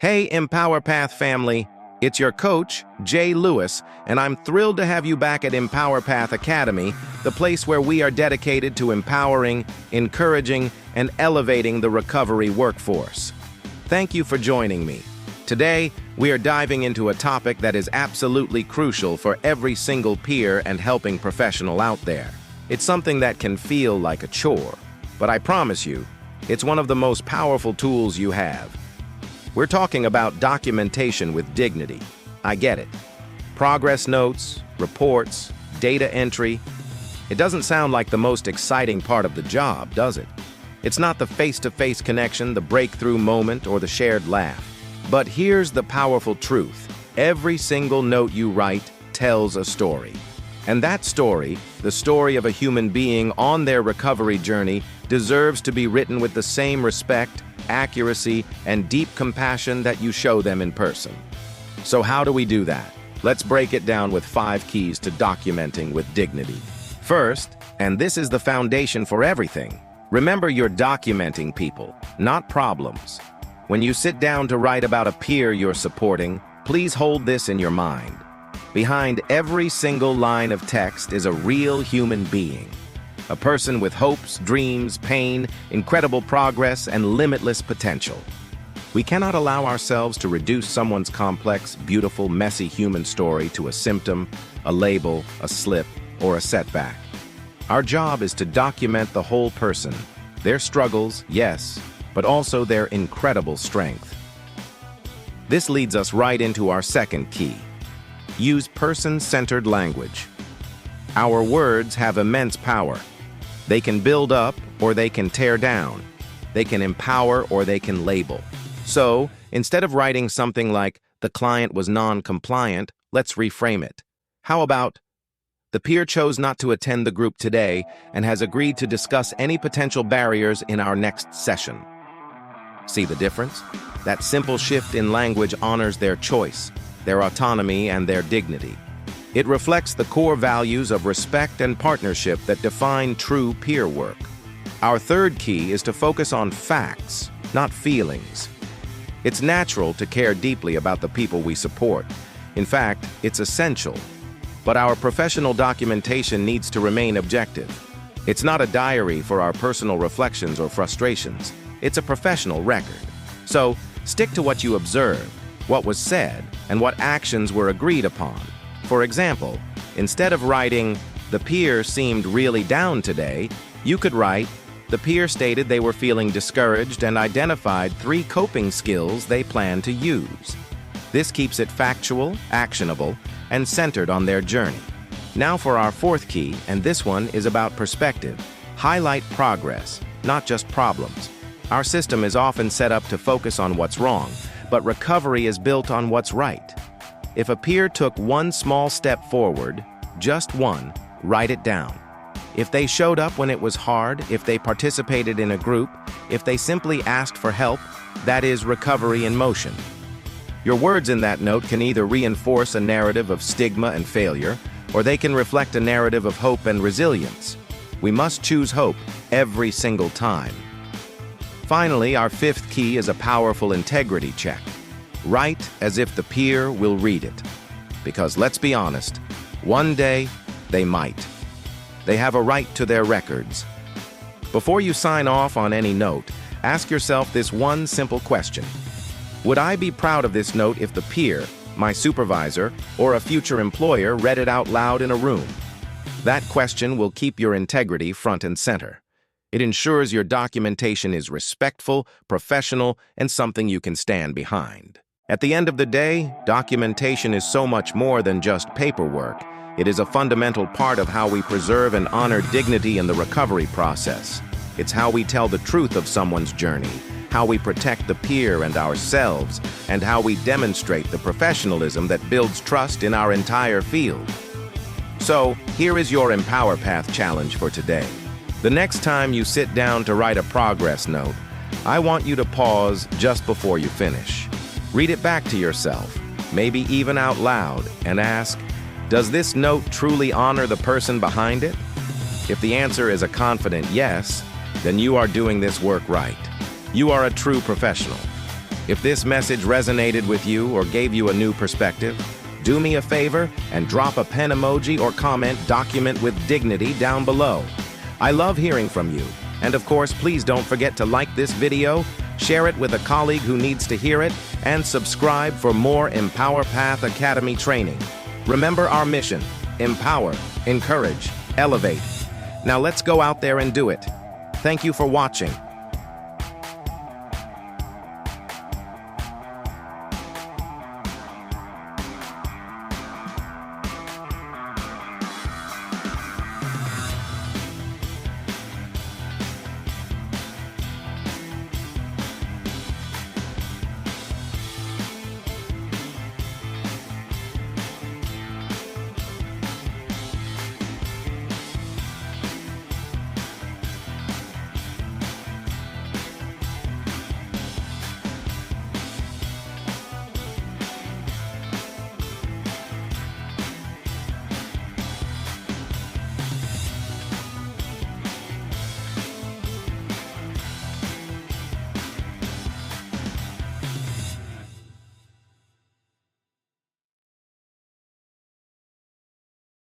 Hey, EmpowerPath family, it's your coach, Jay Lewis, and I'm thrilled to have you back at EmpowerPath Academy, the place where we are dedicated to empowering, encouraging, and elevating the recovery workforce. Thank you for joining me. Today, we are diving into a topic that is absolutely crucial for every single peer and helping professional out there. It's something that can feel like a chore, but I promise you, it's one of the most powerful tools you have. We're talking about documentation with dignity. I get it. Progress notes, reports, data entry. It doesn't sound like the most exciting part of the job, does it? It's not the face-to-face connection, the breakthrough moment, or the shared laugh. But here's the powerful truth. Every single note you write tells a story. And that story, the story of a human being on their recovery journey, deserves to be written with the same respect, accuracy, and deep compassion that you show them in person. So how do we do that? Let's break it down with 5 keys to documenting with dignity. First, and this is the foundation for everything, remember you're documenting people, not problems. When you sit down to write about a peer you're supporting, please hold this in your mind. Behind every single line of text is a real human being. A person with hopes, dreams, pain, incredible progress, and limitless potential. We cannot allow ourselves to reduce someone's complex, beautiful, messy human story to a symptom, a label, a slip, or a setback. Our job is to document the whole person, their struggles, yes, but also their incredible strength. This leads us right into our second key. Use person-centered language. Our words have immense power. They can build up or they can tear down. They can empower or they can label. So, instead of writing something like, "The client was non-compliant," let's reframe it. How about, "The peer chose not to attend the group today and has agreed to discuss any potential barriers in our next session." See the difference? That simple shift in language honors their choice, their autonomy, and their dignity. It reflects the core values of respect and partnership that define true peer work. Our third key is to focus on facts, not feelings. It's natural to care deeply about the people we support. In fact, it's essential. But our professional documentation needs to remain objective. It's not a diary for our personal reflections or frustrations. It's a professional record. So, stick to what you observed, what was said, and what actions were agreed upon. For example, instead of writing, "The peer seemed really down today," you could write, "The peer stated they were feeling discouraged and identified 3 coping skills they plan to use." This keeps it factual, actionable, and centered on their journey. Now for our fourth key, and this one is about perspective. Highlight progress, not just problems. Our system is often set up to focus on what's wrong, but recovery is built on what's right. If a peer took one small step forward, just one, write it down. If they showed up when it was hard, if they participated in a group, if they simply asked for help, that is recovery in motion. Your words in that note can either reinforce a narrative of stigma and failure, or they can reflect a narrative of hope and resilience. We must choose hope every single time. Finally, our 5th key is a powerful integrity check. Write as if the peer will read it. Because let's be honest, one day they might. They have a right to their records. Before you sign off on any note, ask yourself this one simple question. Would I be proud of this note if the peer, my supervisor, or a future employer read it out loud in a room? That question will keep your integrity front and center. It ensures your documentation is respectful, professional, and something you can stand behind. At the end of the day, documentation is so much more than just paperwork. It is a fundamental part of how we preserve and honor dignity in the recovery process. It's how we tell the truth of someone's journey, how we protect the peer and ourselves, and how we demonstrate the professionalism that builds trust in our entire field. So, here is your EmpowerPath challenge for today. The next time you sit down to write a progress note, I want you to pause just before you finish. Read it back to yourself, maybe even out loud, and ask, does this note truly honor the person behind it? If the answer is a confident yes, then you are doing this work right. You are a true professional. If this message resonated with you or gave you a new perspective, do me a favor and drop a pen emoji or comment "Document with Dignity" down below. I love hearing from you. And of course, please don't forget to like this video, share it with a colleague who needs to hear it, and subscribe for more EmpowerPath Academy training. Remember our mission: empower, encourage, elevate. Now let's go out there and do it. Thank you for watching.